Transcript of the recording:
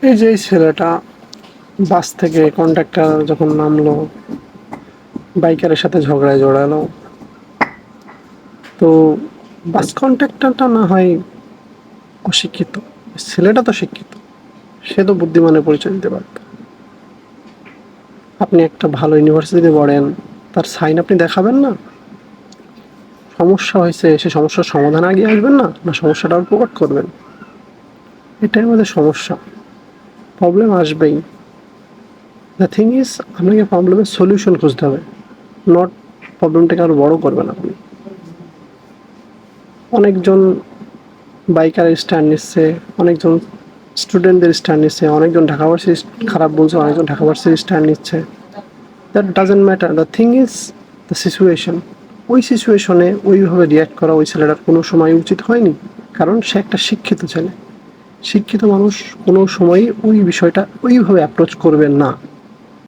এই যে এই ছেলেটা বাস থেকে কন্ডাক্টর যখন নামলো, বাইকারের সাথে ঝগড়ায় জড়ালো, তো বাস কন্ডাক্টরটা না হয় অশিক্ষিত, ছেলেটা তো শিক্ষিত, সে তো বুদ্ধিমানের পরিচয় দিতে পারত। আপনি একটা ভালো ইউনিভার্সিটিতে পড়েন, তার সাইন আপনি দেখাবেন না? সমস্যা হয়েছে, সে সমস্যার সমাধান আগে আসবেন না, না সমস্যাটা আর প্রকট করবেন? এটাই আমাদের সমস্যা। প্রবলেম আসবেই। দ্য থিং ইজ, আপনাকে প্রবলেমের সলিউশন খুঁজতে হবে, নট প্রবলেমটাকে আরও বড় করবেন আপনি। অনেকজন বাইকারের স্ট্যান্ড নিচ্ছে, অনেকজন স্টুডেন্টদের স্ট্যান্ড নিচ্ছে, অনেকজন ঢাকা ভার্সিটি খারাপ বলছে, অনেকজন ঢাকা ভার্সিটির স্ট্যান্ড নিচ্ছে। That doesn't matter, the thing is the situation. ওই সিচুয়েশনে ওইভাবে রিয়্যাক্ট করা ওই ছেলেটার কোনো সময় উচিত হয়নি, কারণ সে একটা শিক্ষিত ছেলে। শিক্ষিত মানুষ কোনো সময়ই ওই বিষয়টা ওইভাবে অ্যাপ্রোচ করবেন না।